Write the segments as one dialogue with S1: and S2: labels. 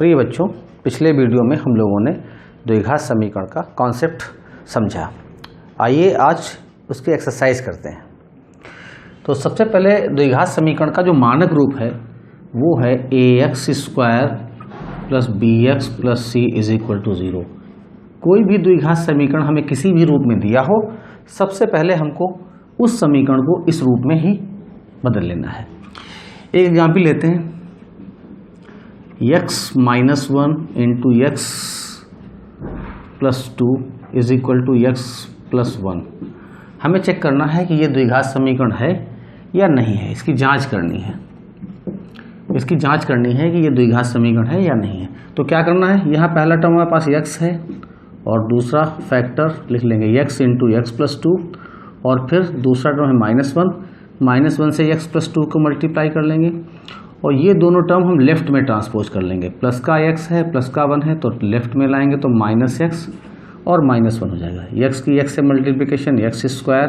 S1: प्रिय बच्चों, पिछले वीडियो में हम लोगों ने द्विघात समीकरण का कॉन्सेप्ट समझा। आइए आज उसकी एक्सरसाइज करते हैं। तो सबसे पहले द्विघात समीकरण का जो मानक रूप है वो है ax square plus bx plus c is equal to 0। कोई भी द्विघात समीकरण हमें किसी भी रूप में दिया हो, सबसे पहले हमको उस समीकरण को इस रूप में ही बदल लेना है। एक एग्जाम्पल लेते हैं, x minus 1 into x plus 2 is equal to x plus 1। हमें चेक करना है कि ये द्विघात समीकरण है या नहीं है, इसकी जांच करनी है। इसकी जांच करनी है कि ये द्विघात समीकरण है या नहीं है। तो क्या करना है, यहाँ पहला टर्म हमारे पास x है और दूसरा फैक्टर लिख लेंगे x इंटू एक्स प्लस 2, और फिर दूसरा टर्म है माइनस वन से x प्लस 2 को मल्टीप्लाई कर लेंगे और ये दोनों टर्म हम लेफ्ट में ट्रांसपोज कर लेंगे। प्लस का x है, प्लस का 1 है, तो लेफ्ट में लाएंगे तो माइनस एक्स और माइनस 1 हो जाएगा। x की x से मल्टीप्लिकेशन x स्क्वायर,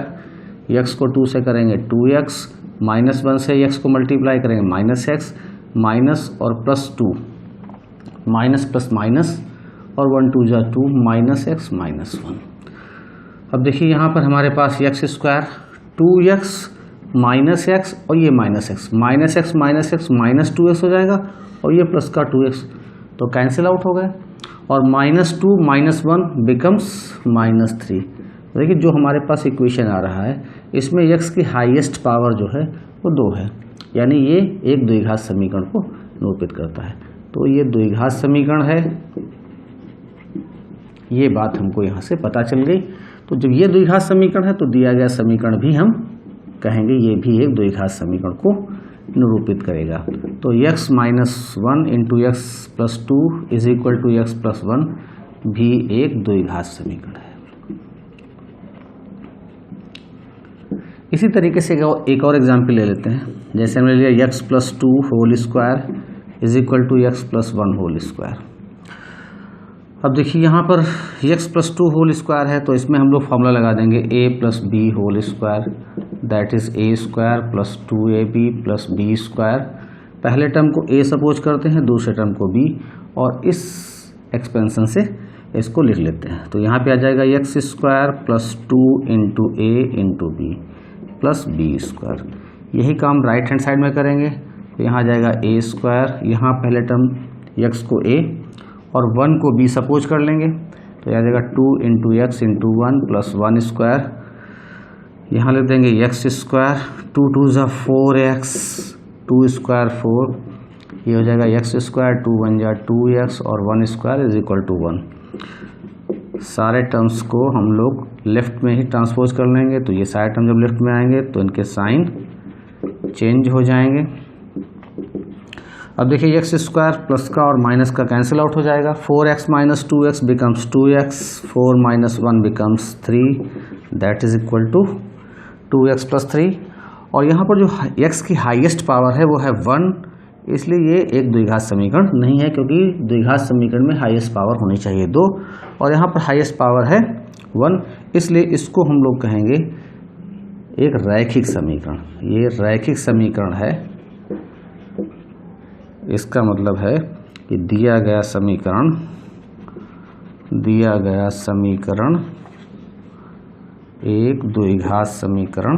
S1: x को 2 से करेंगे 2x, माइनस 1 से x को मल्टीप्लाई करेंगे माइनस एक्स, माइनस और प्लस 2, माइनस प्लस माइनस और 1 2 जा 2, माइनस एक्स माइनस 1। अब देखिए यहाँ पर हमारे पास x square 2x minus x और ये माइनस एक्स माइनस 2x हो जाएगा और ये प्लस का 2x, तो कैंसिल आउट हो गए और माइनस 2 माइनस 1 बिकम्स माइनस 3। देखिए जो हमारे पास इक्वेशन आ रहा है इसमें x की हाईएस्ट पावर जो है वो 2 है, यानी ये एक द्विघात समीकरण को निरूपित करता है। तो ये द्विघात समीकरण है, ये बात हमको यहाँ से पता चल गई। तो जब ये द्विघात समीकरण है तो दिया गया समीकरण भी हम कहेंगे ये भी एक द्विघात समीकरण को निरूपित करेगा। तो x minus 1 into x plus 2 is equal to x plus 1 भी एक द्विघात समीकरण है। इसी तरीके से एक और एग्जाम्पल ले लेते हैं। जैसे हमने लिया x plus 2 whole square is equal to x plus 1 whole square. अब देखिए यहाँ पर x प्लस 2 होल स्क्वायर है तो इसमें हम लोग फॉर्मूला लगा देंगे a plus b whole square, that is a square plus 2ab plus b square. पहले टर्म को a सपोज करते हैं, दूसरे टर्म को b, और इस एक्सपेंशन से इसको लिख लेते हैं। तो यहाँ पे आ जाएगा x square plus 2 into a into b plus b square. यही काम राइट हैंड साइड में करेंगे। तो यहाँ आ जाएगा a स्क्वायर, यहाँ पहले टर्म x को a और 1 को b सपोज कर लेंगे, तो यहाँ आ जाएगा 2 into x into 1 plus 1 square. यहाँ लिख देंगे x स्क्वायर 2 2 जा 4x 2 स्क्वायर 4, ये हो जाएगा x स्क्वायर 2 1 जा 2x और 1 स्क्वायर इज इक्वल टू 1। सारे टर्म्स को हम लोग लेफ्ट में ही ट्रांसपोज कर लेंगे। तो ये सारे टर्म जब लेफ्ट में आएंगे तो इनके साइन चेंज हो जाएंगे। अब देखिए x स्क्वायर प्लस का और माइनस का कैंसिल आउट हो जाएगा। 4x minus 2x becomes 2x, 4 minus 1 becomes 3, that is equal to 2x plus 3। और यहाँ पर जो x की हाईएस्ट पावर है वो है 1, इसलिए ये एक द्विघात समीकरण नहीं है, क्योंकि द्विघात समीकरण में हाईएस्ट पावर होनी चाहिए 2 और यहाँ पर हाईएस्ट पावर है 1, इसलिए इसको हम लोग कहेंगे एक रैखिक समीकरण। ये रैखिक समीकरण है, इसका मतलब है कि दिया गया समीकरण एक द्विघात समीकरण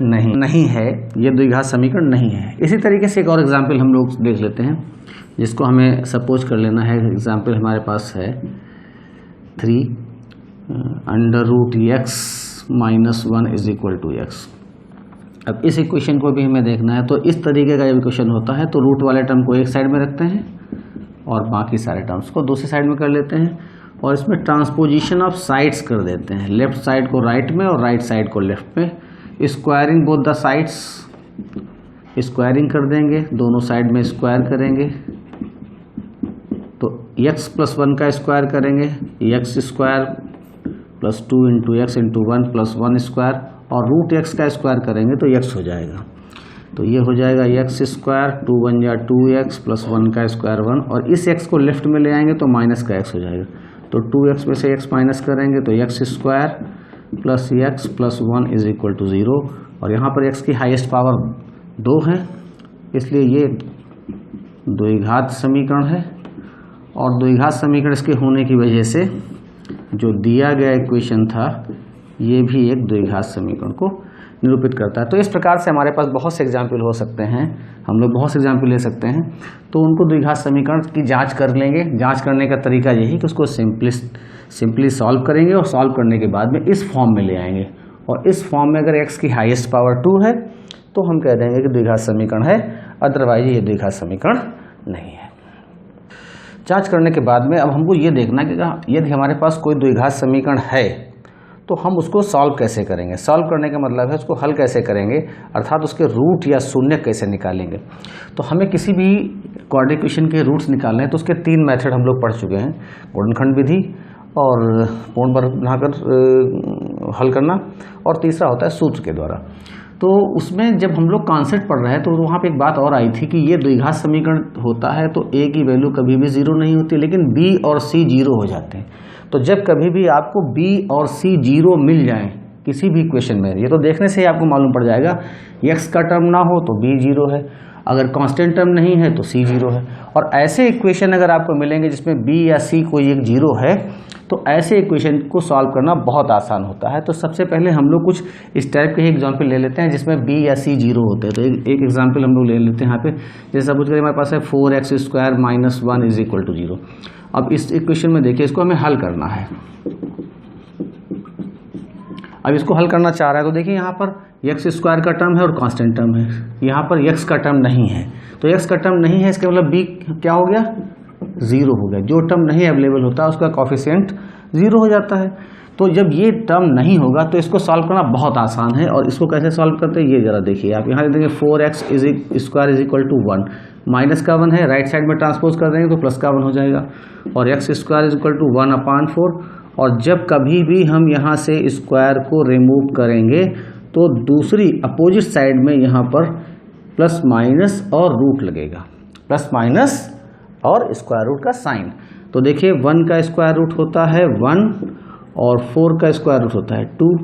S1: नहीं है, ये द्विघात समीकरण नहीं है। इसी तरीके से एक और एग्जाम्पल हम लोग देख लेते हैं, जिसको हमें सपोज कर लेना है। एग्जाम्पल हमारे पास है 3 under root x minus 1 is equal to x. अब इस इक्वेशन को भी हमें देखना है। तो इस तरीके का जब इक्वेशन होता है तो रूट वाले टर्म को एक साइड में रखते हैं और बाकी सारे टर्म्स को दूसरी साइड में कर लेते हैं और इसमें ट्रांसपोजिशन ऑफ साइड्स कर देते हैं, लेफ्ट साइड को राइट में और राइट साइड को लेफ्ट में। Squaring both the sides, squaring कर देंगे, दोनों साइड में स्क्वायर करेंगे। तो x प्लस 1 का स्क्वायर करेंगे, x square plus 2 into x into 1 plus 1 square, और रूट x का स्क्वायर करेंगे तो x हो जाएगा। तो ये हो जाएगा x स्क्वायर 2 1 जा 2x प्लस 1 का स्क्वायर 1, और इस x को लेफ्ट में ले आएंगे तो माइनस का x हो जाएगा। तो 2x में से x माइनस करेंगे तो x square plus x plus 1 is equal to 0। और यहाँ पर x की हाईएस्ट पावर 2 है, इसलिए ये द्विघात समीकरण है। और द्विघात समीकरण इसके होने की वजह से जो दिया गया इक्वेशन था ये भी एक द्विघात समीकरण को निरूपित करता है। तो इस प्रकार से हमारे पास बहुत से एग्जाम्पल हो सकते हैं, हम लोग बहुत से एग्जाम्पल ले सकते हैं। तो उनको द्विघात समीकरण की जांच कर लेंगे। जांच करने का तरीका यही कि उसको सिंपली सॉल्व करेंगे और सॉल्व करने के बाद में इस फॉर्म में ले आएंगे। और इस फॉर्म में अगर x की हाईएस्ट पावर 2 है तो हम कह देंगे कि द्विघात समीकरण है, अदरवाइज ये द्विघात समीकरण नहीं है। जांच करने के बाद में अब हमको ये देखना कि यदि हमारे पास कोई द्विघात समीकरण है तो हम उसको सॉल्व कैसे करेंगे। सॉल्व करने का मतलब है उसको हल कैसे करेंगे, अर्थात उसके रूट या शून्य कैसे निकालेंगे। तो हमें किसी भी क्वाड्रेटिक इक्वेशन के रूट्स निकालने हैं तो उसके 3 मेथड हम लोग पढ़ चुके हैं, गुणनखंड विधि और पूर्ण वर्ग बनाकर हल करना, और तीसरा होता है सूत्र के द्वारा। तो उसमें जब हम लोग कॉन्सेप्ट पढ़ रहे हैं तो वहाँ पे एक बात और आई थी कि ये द्विघात समीकरण होता है तो a की वैल्यू कभी भी 0 नहीं होती, लेकिन b और c 0 हो जाते हैं। तो जब कभी भी आपको b और c 0 मिल जाएं किसी भी इक्वेशन में, ये तो देखने से ही आपको मालूम पड़ जाएगा, x का टर्म ना हो तो b 0 है, अगर कांस्टेंट टर्म नहीं है तो c 0 है। और ऐसे इक्वेशन अगर आपको मिलेंगे जिसमें b या c कोई एक 0 है तो ऐसे इक्वेशन को सॉल्व करना बहुत आसान होता है। तो सबसे पहले हम लोग कुछ इस टाइप के ही एग्जाम्पल ले लेते हैं जिसमें b या c 0 होते हैं। तो एक एग्जाम्पल हम लोग ले लेते हैं यहाँ पे, जैसे सपोज करिए हमारे पास है 4x² - 1 = 0। अब इस इक्वेशन में देखिए इसको हमें हल करना है। अब इसको हल करना चाह रहा है तो देखिए यहाँ पर x² का टर्म है और कांस्टेंट टर्म है, यहाँ पर x का टर्म नहीं है। तो x का टर्म नहीं है इसका मतलब b क्या हो गया, 0 हो गया। जो टर्म नहीं अवेलेबल होता है उसका कोफिशिएंट 0 हो जाता है। तो जब ये टर्म नहीं होगा तो इसको सॉल्व करना बहुत आसान है। और इसको कैसे सॉल्व करते हैं ये जरा देखिए आप, यहाँ देखेंगे 4x² = 1, माइनस का 1 है, राइट साइड में ट्रांसपोज कर देंगे तो प्लस का 1 हो जाएगा, और x² = 1/4। और जब कभी भी हम यहाँ से स्क्वायर को रिमूव करेंगे तो दूसरी अपोजिट साइड में यहाँ पर प्लस माइनस और रूट लगेगा, प्लस माइनस और स्क्वायर रूट का साइन। तो देखिए 1 का स्क्वायर रूट होता है 1 और 4 का स्क्वायर रूट होता है 2।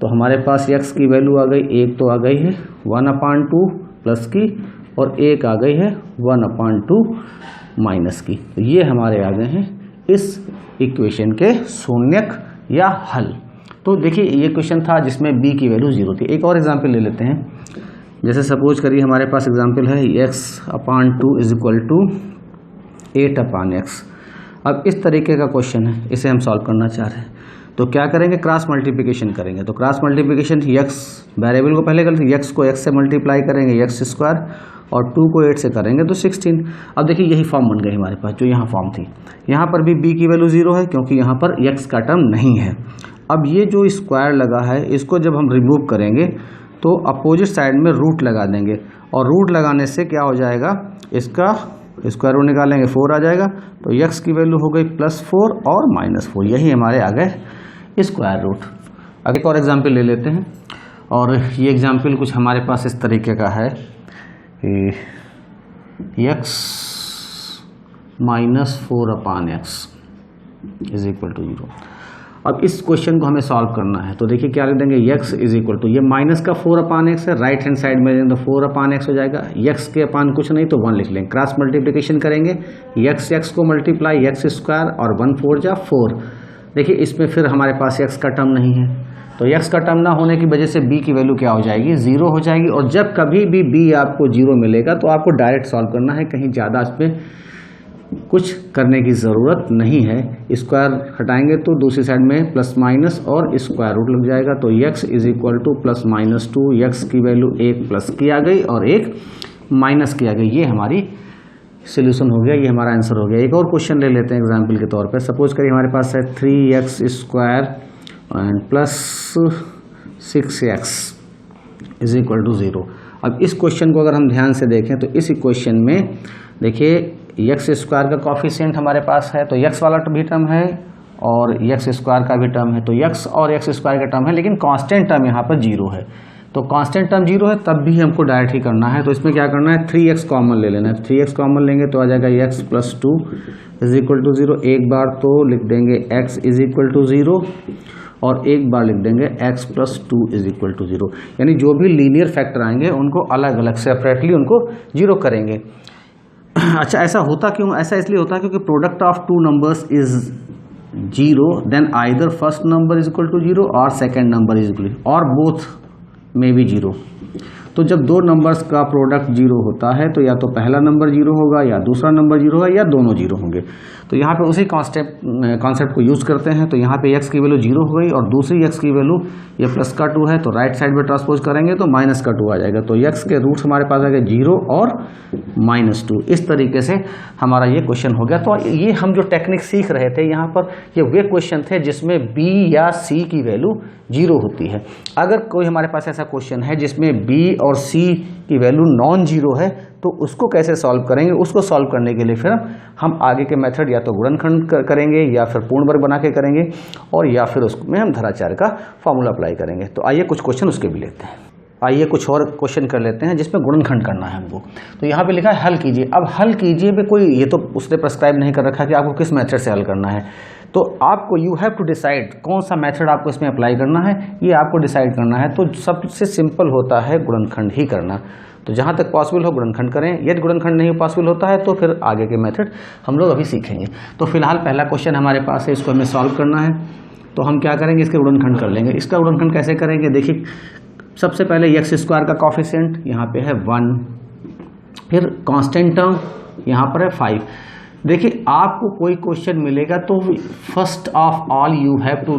S1: तो हमारे पास x की वैल्यू आ गई, एक तो आ गई है 1/2 प्लस की, और एक आ गई है 1/2 माइनस की। तो ये हमारे आ गए हैं इस इक्वेशन के शून्यक या हल। तो देखिए ये क्वेश्चन था जिसमें b की वैल्यू 0 थी। एक और एग्जाम्पल ले लेते हैं, जैसे सपोज करिए हमारे पास एग्जाम्पल है x/2 = 8/x। अब इस तरीके का क्वेश्चन है, इसे हम सॉल्व करना चाह रहे हैं। तो क्या करेंगे, क्रॉस मल्टीप्लिकेशन करेंगे। तो क्रॉस मल्टीप्लिकेशन x वेरिएबल को पहले करेंगे, x को x से मल्टीप्लाई करेंगे x² और 2 को 8 से करेंगे तो 16। अब देखिए यही फॉर्म बन गई हमारे पास जो यहाँ फॉर्म थी। यहाँ पर भी b की वैल्यू 0 है क्योंकि यहाँ पर x का टर्म नहीं है। अब ये जो स्क्वायर लगा है इसको जब हम रिमूव करेंगे तो अपोजिट साइड में रूट लगा देंगे, और रूट लगाने से क्या हो जाएगा, इसका स्क्वायर रूट निकालेंगे 4 आ जाएगा। तो x की वैल्यू हो गई +4 और -4, यही हमारे आ गए स्क्वायर रूट। अब एक और एग्जाम्पल ले लेते हैं, और ये एग्जाम्पल कुछ हमारे पास इस तरीके का है कि x - 4/x = 0। अब इस क्वेश्चन को हमें सॉल्व करना है। तो देखिए क्या लिख देंगे, x = ये माइनस का 4/x है, राइट हैंड साइड में तो 4/x हो जाएगा, x के अपान कुछ नहीं तो 1 लिख लेंगे। क्रॉस मल्टीप्लिकेशन करेंगे, x को मल्टीप्लाई x² और 1 4 जा 4। देखिए इसमें फिर हमारे पास x का टर्म नहीं है, तो x का टर्म ना होने की वजह से b की वैल्यू क्या हो जाएगी, 0 हो जाएगी। और जब कभी भी b आपको 0 मिलेगा तो आपको डायरेक्ट सॉल्व करना है, कहीं ज़्यादा इसमें कुछ करने की ज़रूरत नहीं है। स्क्वायर हटाएंगे तो दूसरी साइड में प्लस माइनस और स्क्वायर रूट लग जाएगा। तो x = +-2, x की वैल्यू 1 प्लस की आ गई और 1 माइनस की आ गई। ये हमारी सोल्यूशन हो गया, ये हमारा आंसर हो गया। एक और क्वेश्चन ले लेते हैं एग्जाम्पल के तौर पे। सपोज करिए हमारे पास है 3x² +6x = 0। अब इस क्वेश्चन को अगर हम ध्यान से देखें तो इस इक्वेशन में देखिए x² का कॉफिशिएंट हमारे पास है, तो x वाला भी टर्म है और x² का भी टर्म है। तो x और x² का टर्म है, लेकिन कांस्टेंट टर्म यहाँ पर 0 है। तो कांस्टेंट टर्म 0 है तब भी हमको डायरेक्ट ही करना है। तो इसमें क्या करना है, 3x कॉमन ले लेना है। 3x कॉमन लेंगे तो आ जाएगा x + 2 = 0। एक बार तो लिख देंगे x = 0 और एक बार लिख देंगे x plus 2 is equal to 0। यानी जो भी लीनियर फैक्टर आएंगे उनको अलग अलग सेपरेटली उनको 0 करेंगे। अच्छा, ऐसा होता क्यों? ऐसा इसलिए होता है क्योंकि product of two numbers is 0, then either first number is equal to 0 और सेकेंड नंबर इज इक्वल और बोथ में भी 0। तो जब दो नंबर्स का प्रोडक्ट 0 होता है तो या तो पहला नंबर 0 होगा या दूसरा नंबर 0 होगा या दोनों 0 होंगे। तो यहाँ पे उसी कॉन्सेप्ट को यूज़ करते हैं। तो यहाँ पे x की वैल्यू 0 हो गई और दूसरी x की वैल्यू ये प्लस का 2 है, तो राइट साइड में ट्रांसपोज करेंगे तो माइनस का 2 आ जाएगा। तो x के रूट्स हमारे पास आ गए 0 और -2। इस तरीके से हमारा ये क्वेश्चन हो गया। तो ये हम जो टेक्निक सीख रहे थे यहाँ पर, ये वे क्वेश्चन थे जिसमें b या c की वैल्यू 0 होती है। अगर कोई हमारे पास ऐसा क्वेश्चन है जिसमें b और c की वैल्यू नॉन जीरो है तो उसको कैसे सॉल्व करेंगे? उसको सॉल्व करने के लिए फिर हम आगे के मेथड या तो गुणनखंड करेंगे या फिर पूर्ण वर्ग बना के करेंगे और या फिर उसमें हम धराचार का फॉर्मूला अप्लाई करेंगे। तो आइए कुछ क्वेश्चन उसके भी लेते हैं। आइए कुछ और क्वेश्चन कर लेते हैं जिसमें गुणनखंड करना है हमको। तो यहाँ पे लिखा है हल कीजिए। अब हल कीजिए पे कोई ये तो उसने प्रिस्क्राइब नहीं कर रखा कि आपको किस मेथड से हल करना है। तो आपको यू हैव टू डिसाइड कौन सा मेथड आपको इसमें अप्लाई करना है, ये आपको डिसाइड करना है। तो सबसे सिंपल होता है गुणनखंड ही करना। तो जहाँ तक पॉसिबल हो गुणनखंड करें। यदि गुणनखंड नहीं पॉसिबल होता है तो फिर आगे के मेथड हम लोग अभी सीखेंगे। तो फिलहाल पहला क्वेश्चन हमारे पास है, इसको हमें सॉल्व करना है। तो हम क्या करेंगे, इसके गुणनखंड कर लेंगे। इसका गुणनखंड कैसे करेंगे? देखिए, सबसे पहले एक्स स्क्वायर का कॉफिशिएंट यहाँ पे है 1, फिर कांस्टेंट टर्म यहाँ पर है 5। देखिए, आपको कोई क्वेश्चन मिलेगा तो first of all you have to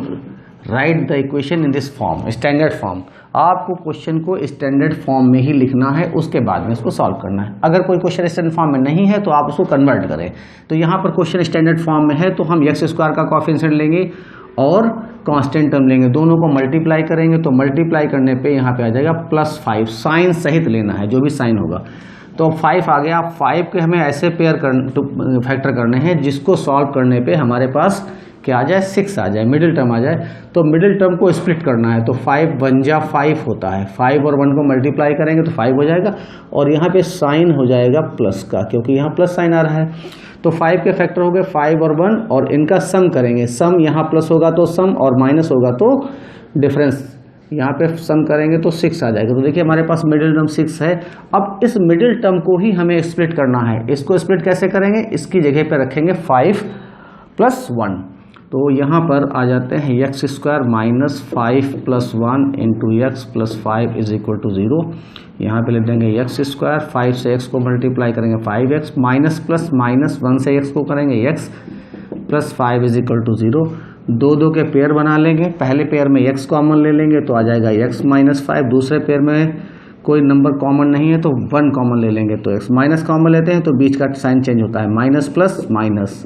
S1: write the equation in this form, standard form. आपको क्वेश्चन को स्टैंडर्ड फॉर्म में ही लिखना है, उसके बाद में इसको सॉल्व करना है। अगर कोई क्वेश्चन स्टैंडर्ड फॉर्म में नहीं है तो आप उसको कन्वर्ट करें। तो यहाँ पर क्वेश्चन स्टैंडर्ड फॉर्म में है तो हम एक्स स्क्वायर का कॉफिशिएंट लेंगे और कांस्टेंट टर्म लेंगे, दोनों को मल्टीप्लाई करेंगे। तो मल्टीप्लाई करने पे यहाँ पे आ जाएगा +5, साइन सहित लेना है, जो भी साइन होगा। तो 5 आ गया। 5 के हमें ऐसे फैक्टर करने हैं जिसको सॉल्व करने पे हमारे पास क्या आ जाए, 6 आ जाए, मिडिल टर्म आ जाए। तो मिडिल टर्म को स्प्लिट करना है। तो 5 1 जा 5 होता है, 5 और 1 को मल्टीप्लाई करेंगे तो 5 हो जाएगा और यहाँ पे साइन हो जाएगा प्लस का, क्योंकि यहाँ प्लस साइन आ रहा है। तो 5 के फैक्टर हो गए 5 और 1 और इनका सम करेंगे। सम यहाँ प्लस होगा तो सम और माइनस होगा तो डिफरेंस, यहाँ पे सम करेंगे तो 6 आ जाएगा। तो देखिए हमारे पास मिडिल टर्म 6 है। अब इस मिडिल टर्म को ही हमें स्प्लिट करना है। इसको स्प्लिट कैसे करेंगे? इसकी जगह पे रखेंगे 5 + 1। तो यहाँ पर आ जाते हैं x square -5 + 1 into x + 5 is equal to 0। यहाँ पे लिख देंगे एक्स स्क्वायर, 5 से x को मल्टीप्लाई करेंगे 5x, माइनस प्लस माइनस 1 से x को करेंगे x + 5 इज इक्वल टू 0। 2 के पेयर बना लेंगे। पहले पेयर में x कॉमन ले लेंगे तो आ जाएगा x - 5। दूसरे पेयर में कोई नंबर कॉमन नहीं है तो 1 कॉमन ले लेंगे तो x माइनस कॉमन लेते हैं तो बीच का साइन चेंज होता है, माइनस प्लस माइनस।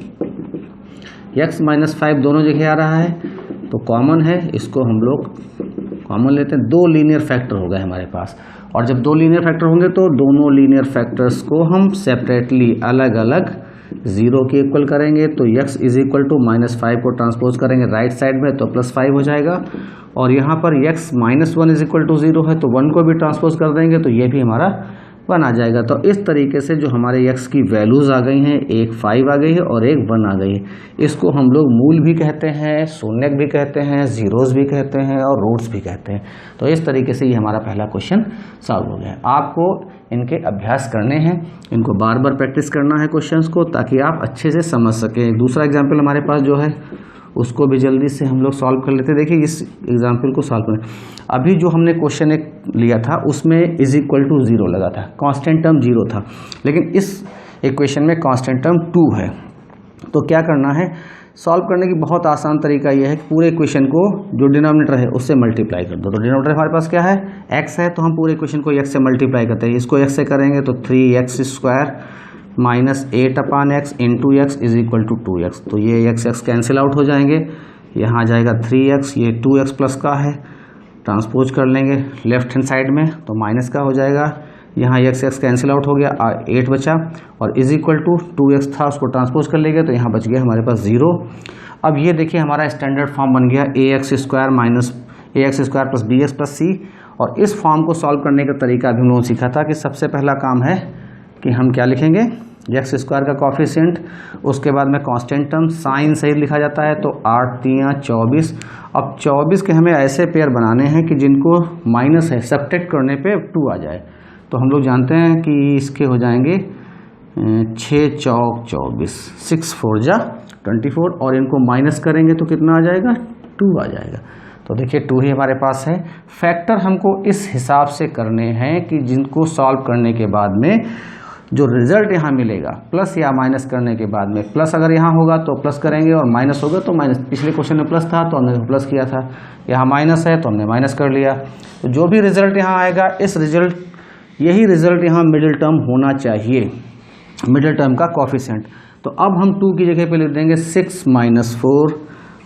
S1: x - 5 दोनों जगह आ रहा है तो कॉमन है, इसको हम लोग कॉमन लेते हैं। 2 लीनियर फैक्टर हो गए हमारे पास। और जब 2 लीनियर फैक्टर होंगे तो दोनों लीनियर फैक्टर्स को हम सेपरेटली अलग अलग 0 के इक्वल करेंगे। तो x इज इक्वल टू -5 को ट्रांसपोज करेंगे राइट साइड में तो +5 हो जाएगा। और यहाँ पर x - 1 इज इक्वल टू 0 है तो 1 को भी ट्रांसपोज कर देंगे तो ये भी हमारा 1 आ जाएगा। तो इस तरीके से जो हमारे x की वैल्यूज़ आ गई हैं, एक 5 आ गई है और एक 1 आ गई है। इसको हम लोग मूल भी कहते हैं, शून्यक भी कहते हैं, जीरोस भी कहते हैं और रूट्स भी कहते हैं। तो इस तरीके से ये हमारा पहला क्वेश्चन सॉल्व हो गया। आपको इनके अभ्यास करने हैं, इनको बार बार प्रैक्टिस करना है क्वेश्चंस को, ताकि आप अच्छे से समझ सकें। दूसरा एग्जाम्पल हमारे पास जो है उसको भी जल्दी से हम लोग सॉल्व कर लेते हैं। देखिए इस एग्जाम्पल को सॉल्व करें। अभी जो हमने क्वेश्चन एक लिया था उसमें इज इक्वल टू 0 लगा था, कांस्टेंट टर्म 0 था, लेकिन इस इक्वेशन में कांस्टेंट टर्म 2 है। तो क्या करना है, सॉल्व करने की बहुत आसान तरीका यह है कि पूरे इक्वेशन को जो डिनोमिनेटर है उससे मल्टीप्लाई कर दो। तो डिनोमिनेटर हमारे पास क्या है, x है, तो हम पूरे इक्वेशन को x से मल्टीप्लाई करते हैं। इसको x से करेंगे तो 3x² -8/x into x is equal to 2x। तो ये x कैंसिल आउट हो जाएंगे, यहाँ आ जाएगा 3x, ये 2x प्लस का है, ट्रांसपोज कर लेंगे लेफ्ट हैंड साइड में तो माइनस का हो जाएगा। यहाँ x कैंसिल आउट हो गया, 8 बचा और इज इक्वल टू 2x था, उसको ट्रांसपोज कर लेंगे तो यहाँ बच गया हमारे पास 0। अब ये देखिए हमारा स्टैंडर्ड फॉर्म बन गया ax² + bx + c। और इस फॉर्म को सॉल्व करने का तरीका अभी हम लोगों ने सीखा था कि सबसे पहला काम है कि हम क्या लिखेंगे, एक्स स्क्वायर का कॉफिशिएंट, उसके बाद में कांस्टेंट टर्म, साइन सही लिखा जाता है, तो 8 3 24। अब 24 के हमें ऐसे पेयर बनाने हैं कि जिनको माइनस है सब्ट्रैक्ट करने पे 2 आ जाए। तो हम लोग जानते हैं कि इसके हो जाएंगे 6 चौक 24, 6 4 जा 24, और इनको माइनस करेंगे तो कितना आ जाएगा, 2 आ जाएगा। तो देखिए 2 ही हमारे पास है। फैक्टर हमको इस हिसाब से करने हैं कि जिनको सॉल्व करने के बाद में जो रिजल्ट यहाँ मिलेगा, प्लस या माइनस करने के बाद में, प्लस अगर यहाँ होगा तो प्लस करेंगे और माइनस होगा तो माइनस। पिछले क्वेश्चन में प्लस था तो हमने प्लस किया था, यहाँ माइनस है तो हमने माइनस कर लिया। तो जो भी रिजल्ट यहाँ आएगा, इस रिजल्ट यही रिजल्ट यहाँ मिडिल टर्म होना चाहिए, मिडिल टर्म का कॉफिशिएंट। तो अब हम 2 की जगह पे लिख देंगे 6 - 4,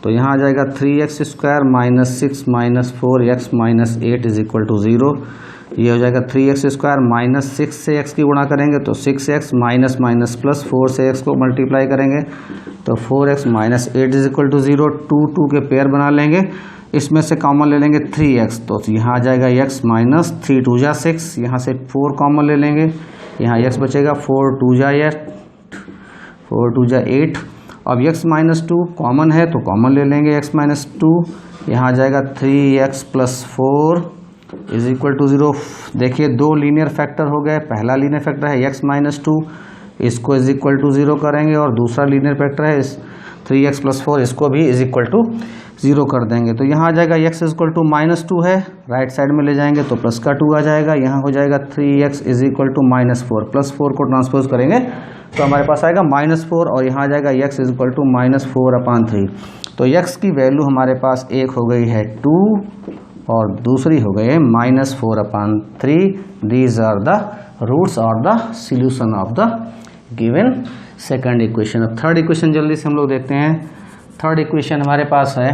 S1: तो यहाँ आ जाएगा 3x square minus 6 minus 4x minus 8 is equal to 0। ये हो जाएगा 3x स्क्वायर माइनस 6 से x की गुणा करेंगे तो 6x माइनस माइनस प्लस 4 से x को मल्टीप्लाई करेंगे तो 4x minus 8 is equal to 0। 2 के पेयर बना लेंगे, इसमें से कॉमन ले लेंगे 3x, तो यहाँ आ जाएगा x माइनस 3 2 जा 6, यहाँ से 4 कॉमन ले लेंगे, यहाँ x बचेगा 4 2 जा 8। अब x माइनस 2 कॉमन है तो कॉमन ले लेंगे x माइनस 2, यहाँ आ जाएगा 3x plus 4 is equal to 0। देखिए 2 लीनियर फैक्टर हो गए, पहला लीनियर फैक्टर है x माइनस 2, इसको इज इक्वल टू 0 करेंगे, और दूसरा लीनियर फैक्टर है 3x प्लस 4, इसको भी इज इक्वल टू 0 कर देंगे। तो यहाँ आ जाएगा x is equal to minus 2 है, राइट साइड में ले जाएंगे तो प्लस का 2 आ जाएगा, यहाँ हो जाएगा 3x is equal to minus 4, plus 4 को ट्रांसपोज करेंगे तो हमारे पास आएगा माइनस 4, और यहाँ आ जाएगा x is equal to minus 4/3। तो x की वैल्यू हमारे पास एक हो गई है 2 और दूसरी हो गई है minus 4/3। These are the roots और the solution of the given second equation. अब थर्ड इक्वेशन जल्दी से हम लोग देखते हैं। थर्ड इक्वेशन हमारे पास है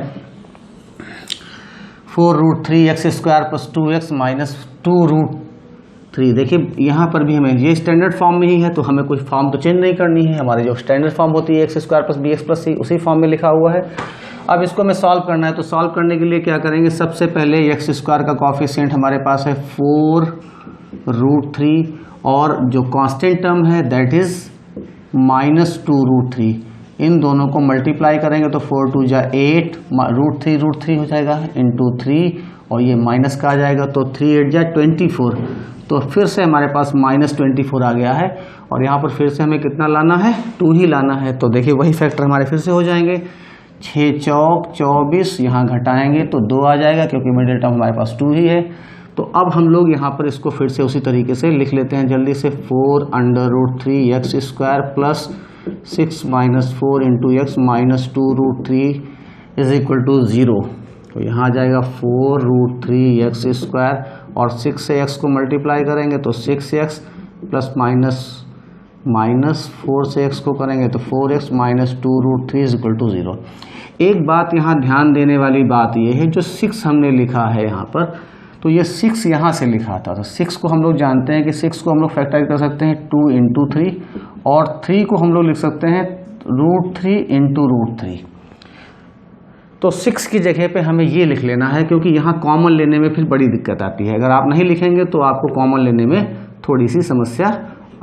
S1: 4√3x square plus 2x minus 2√3। देखिए यहाँ पर भी हमें ये स्टैंडर्ड फॉर्म में ही है, तो हमें कोई फॉर्म तो चेंज नहीं करनी है, हमारी जो स्टैंडर्ड फॉर्म होती है x square plus bx plus c उसी फॉर्म में लिखा हुआ है। अब इसको हमें सॉल्व करना है, तो सॉल्व करने के लिए क्या करेंगे, सबसे पहले x स्क्वायर का कॉफिशिएंट हमारे पास है 4√3, और जो कांस्टेंट टर्म है दैट इज माइनस 2√3, इन दोनों को मल्टीप्लाई करेंगे तो 4 2 जा 8, √3 हो जाएगा इंटू 3, और ये माइनस का आ जाएगा तो 3 8 जा 24। तो फिर से हमारे पास माइनस 24 आ गया है, और यहाँ पर फिर से हमें कितना लाना है, 2 ही लाना है। तो देखिए वही फैक्टर हमारे फिर से हो जाएंगे, 6 चौक 24, यहाँ घटाएंगे तो 2 आ जाएगा क्योंकि मिडिल टर्म हमारे पास 2 ही है। तो अब हम लोग यहाँ पर इसको फिर से उसी तरीके से लिख लेते हैं जल्दी से, 4√3x square plus 6 minus 4 into x minus 2√3 is equal to 0। तो यहाँ आ जाएगा 4√3x स्क्वायर, और 6 से x को मल्टीप्लाई करेंगे तो 6x प्लस माइनस 4 से x को करेंगे तो 4x minus 2√3 is equal to 0। एक बात यहाँ ध्यान देने वाली बात ये है, जो 6 हमने लिखा है यहाँ पर, तो ये 6 यहाँ से लिखा था, तो 6 को हम लोग जानते हैं कि 6 को हम लोग फैक्टराइज कर सकते हैं 2 इंटू 3, और 3 को हम लोग लिख सकते हैं √3 इंटू √3। तो 6 की जगह पे हमें ये लिख लेना है, क्योंकि यहाँ कॉमन लेने में फिर बड़ी दिक्कत आती है। अगर आप नहीं लिखेंगे तो आपको कॉमन लेने में थोड़ी सी समस्या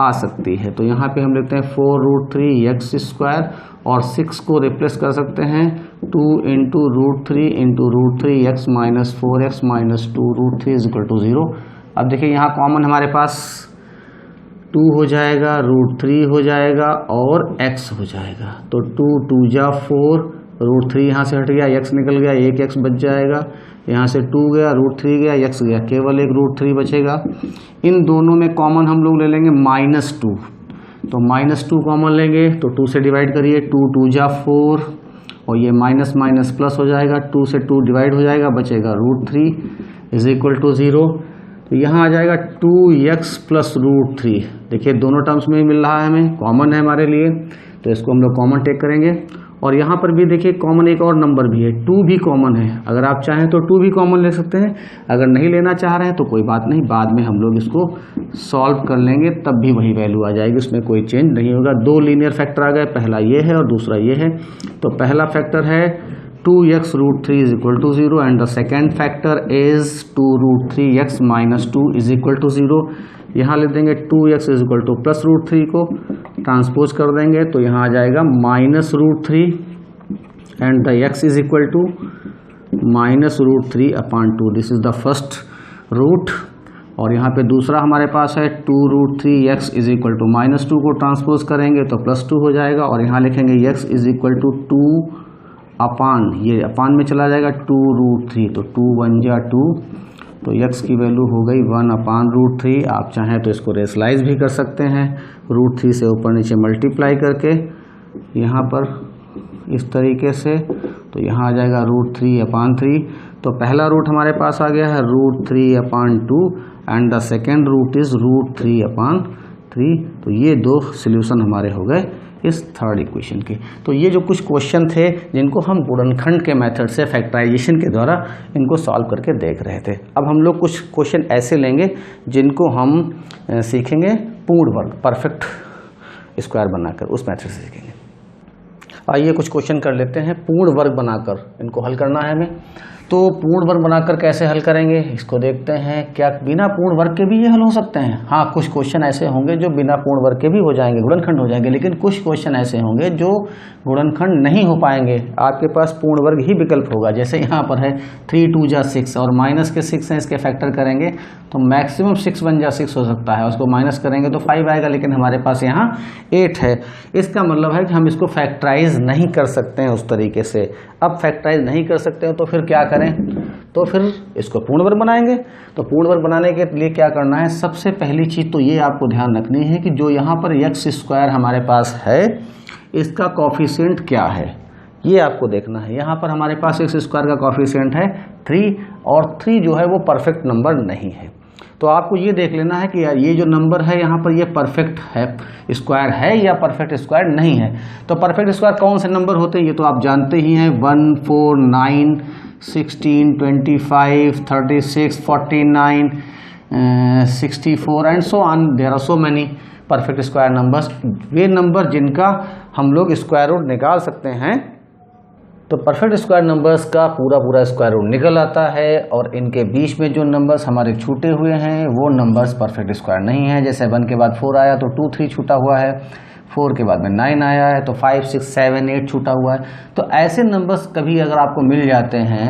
S1: आ सकती है। तो यहाँ पे हम लिखते हैं 4√3x स्क्वायर, और 6 को रिप्लेस कर सकते हैं 2 into √3 into √3x minus 4x minus 2√3 is equal to 0। अब देखिए यहाँ कॉमन हमारे पास 2 हो जाएगा, √3 हो जाएगा और x हो जाएगा, तो 2 2 जा 4, √3 यहाँ से हट गया, x निकल गया, एक x बच जाएगा, यहाँ से 2 गया, √3 गया, x गया, केवल एक √3 बचेगा। इन दोनों में कॉमन हम लोग ले लेंगे -2, तो -2 कॉमन लेंगे तो 2 से डिवाइड करिए, 2 2 जा 4, और ये माइनस माइनस प्लस हो जाएगा, 2 से 2 डिवाइड हो जाएगा, बचेगा √3 इज इक्वल टू 0। तो यहाँ आ जाएगा 2x प्लस √3। देखिए दोनों टर्म्स में ही मिल रहा है, हमें कॉमन है हमारे लिए, तो इसको हम लोग कॉमन टेक करेंगे। और यहाँ पर भी देखिए कॉमन एक और नंबर भी है, 2 भी कॉमन है, अगर आप चाहें तो 2 भी कॉमन ले सकते हैं, अगर नहीं लेना चाह रहे हैं तो कोई बात नहीं, बाद में हम लोग इसको सॉल्व कर लेंगे तब भी वही वैल्यू आ जाएगी, उसमें कोई चेंज नहीं होगा। 2 लीनियर फैक्टर आ गए, पहला ये है और दूसरा ये है। तो पहला फैक्टर है 2x root 3 is equal to 0 and the second factor is 2 root 3x minus 2 is equal to 0। यहाँ लिख देंगे 2x is equal to plus root 3 को ट्रांसपोज कर देंगे तो यहाँ आ जाएगा minus root 3 and the x is equal to minus root 3 upon 2। This is the first root. और यहाँ पे दूसरा हमारे पास है 2 root 3x is equal to minus 2 को ट्रांसपोज करेंगे तो प्लस 2 हो जाएगा। और यहाँ लिखेंगे x इज इक्वल टू 2 अपान, ये अपान में चला जाएगा 2 रूट 3 तो 2 1 जा 2 तो x की वैल्यू हो गई 1 अपान रूट 3। आप चाहें तो इसको रेशलाइज भी कर सकते हैं, रूट 3 से ऊपर नीचे मल्टीप्लाई करके यहाँ पर इस तरीके से, तो यहाँ आ जाएगा रूट 3 अपान 3। तो पहला रूट हमारे पास आ गया है root 3 upon 2 and the second root is root 3 upon 3। तो ये दो सॉल्यूशन हमारे हो गए इस थर्ड इक्वेशन के। तो ये जो कुछ क्वेश्चन थे जिनको हम गुणनखंड के मेथड से फैक्टराइजेशन के द्वारा इनको सॉल्व करके देख रहे थे। अब हम लोग कुछ क्वेश्चन ऐसे लेंगे जिनको हम सीखेंगे पूर्ण वर्ग, परफेक्ट स्क्वायर बनाकर, उस मेथड से सीखेंगे। आइए कुछ क्वेश्चन कर लेते हैं पूर्ण वर्ग बनाकर, इनको हल करना है हमें। तो पूर्ण वर्ग बनाकर कैसे हल करेंगे इसको देखते हैं। क्या बिना पूर्ण वर्ग के भी ये हल हो सकते हैं? हाँ, कुछ क्वेश्चन ऐसे होंगे जो बिना पूर्ण वर्ग के भी हो जाएंगे, गुणनखंड हो जाएंगे, लेकिन कुछ क्वेश्चन ऐसे होंगे जो गुणनखंड नहीं हो पाएंगे। आपके पास पूर्ण वर्ग ही विकल्प होगा। जैसे यहाँ पर है 3 2 जा 6 और माइनस के 6 हैं, इसके फैक्टर करेंगे तो मैक्सिमम 6 1 जा 6 हो सकता है, उसको माइनस करेंगे तो 5 आएगा, लेकिन हमारे पास यहाँ 8 है। इसका मतलब है कि हम इसको फैक्टराइज नहीं कर सकते हैं उस तरीके से। अब फैक्टराइज नहीं कर सकते हो तो फिर क्या करें? तो फिर इसको पूर्ण वर्ग बनाएंगे। तो पूर्ण वर्ग बनाने के लिए क्या करना है? सबसे पहली चीज़ तो ये आपको ध्यान रखनी है कि जो यहाँ पर x स्क्वायर हमारे पास है इसका कॉफिशिएंट क्या है, ये आपको देखना है। यहाँ पर हमारे पास x स्क्वायर का कॉफिशिएंट है 3 और 3 जो है वो परफेक्ट नंबर नहीं है। तो आपको ये देख लेना है कि यार ये जो नंबर है यहाँ पर ये परफेक्ट है स्क्वायर है या परफेक्ट स्क्वायर नहीं है। तो परफेक्ट स्क्वायर कौन से नंबर होते हैं ये तो आप जानते ही हैं, 1 4 9 16 25 36 49 64 and so on. There are so many perfect square numbers. वे नंबर जिनका हम लोग स्क्वायर रूट निकाल सकते हैं। तो परफेक्ट स्क्वायर नंबर्स का पूरा स्क्वायर रूट निकल आता है और इनके बीच में जो नंबर्स हमारे छूटे हुए हैं वो नंबर्स परफेक्ट स्क्वायर नहीं है। जैसे 1 के बाद 4 आया तो 2 3 छूटा हुआ है, 4 के बाद में 9 आया है तो 5 6 7 8 छूटा हुआ है। तो ऐसे नंबर्स कभी अगर आपको मिल जाते हैं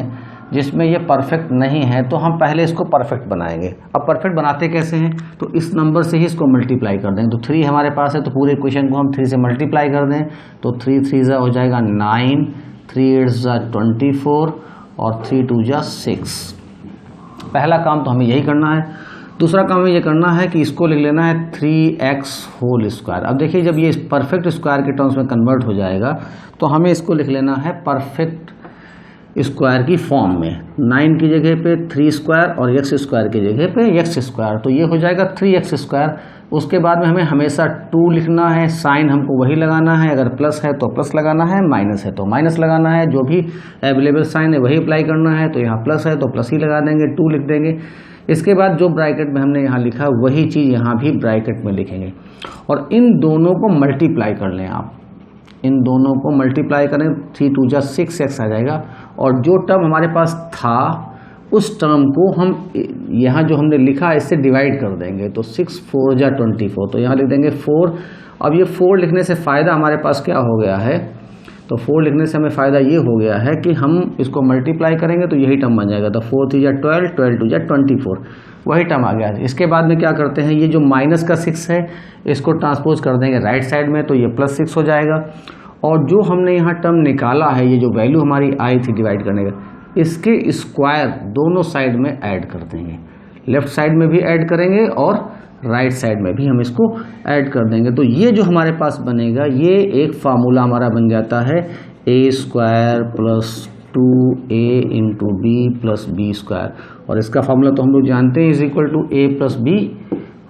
S1: जिसमें ये परफेक्ट नहीं है तो हम पहले इसको परफेक्ट बनाएंगे। अब परफेक्ट बनाते कैसे हैं? तो इस नंबर से ही इसको मल्टीप्लाई कर दें। तो 3 हमारे पास है तो पूरे इक्वेशन को हम 3 से मल्टीप्लाई कर दें तो 3 3 हो जाएगा 9, 3 8 जा 24 और 3 2 जा 6। पहला काम तो हमें यही करना है। दूसरा काम हमें ये करना है कि इसको लिख लेना है 3x होल स्क्वायर। अब देखिए जब ये परफेक्ट स्क्वायर के टर्म्स में कन्वर्ट हो जाएगा तो हमें इसको लिख लेना है परफेक्ट स्क्वायर की फॉर्म में। 9 की जगह पे 3 स्क्वायर और x स्क्वायर की जगह पे x स्क्वायर, तो ये हो जाएगा 3x स्क्वायर। उसके बाद में हमें हमेशा 2 लिखना है, साइन हमको वही लगाना है, अगर प्लस है तो प्लस लगाना है, माइनस है तो माइनस लगाना है, जो भी अवेलेबल साइन है वही अप्लाई करना है। तो यहाँ प्लस है तो प्लस ही लगा देंगे, 2 लिख देंगे। इसके बाद जो ब्रैकेट में हमने यहाँ लिखा वही चीज़ यहाँ भी ब्रैकेट में लिखेंगे और इन दोनों को मल्टीप्लाई कर लें। आप इन दोनों को मल्टीप्लाई करें, 3 2 जा 6x आ जाएगा और जो टर्म हमारे पास था उस टर्म को हम यहाँ जो हमने लिखा इससे डिवाइड कर देंगे। तो 6 4 जा 24, तो यहाँ लिख देंगे 4। अब ये 4 लिखने से फ़ायदा हमारे पास क्या हो गया है? तो 4 लिखने से हमें फ़ायदा ये हो गया है कि हम इसको मल्टीप्लाई करेंगे तो यही टर्म बन जाएगा। तो 4 3 जा 12, 12 2 जा 24, वही टर्म आ गया। इसके बाद में क्या करते हैं, ये जो माइनस का 6 है इसको ट्रांसपोज कर देंगे राइट साइड में तो ये +6 हो जाएगा। और जो हमने यहाँ टर्म निकाला है, ये जो वैल्यू हमारी आई थी डिवाइड करने का, इसके स्क्वायर दोनों साइड में ऐड कर देंगे। लेफ्ट साइड में भी ऐड करेंगे और राइट साइड में भी हम इसको ऐड कर देंगे। तो ये जो हमारे पास बनेगा ये एक फार्मूला हमारा बन जाता है a² + 2a × b + b²। और इसका फार्मूला तो हम लोग जानते हैं = a + b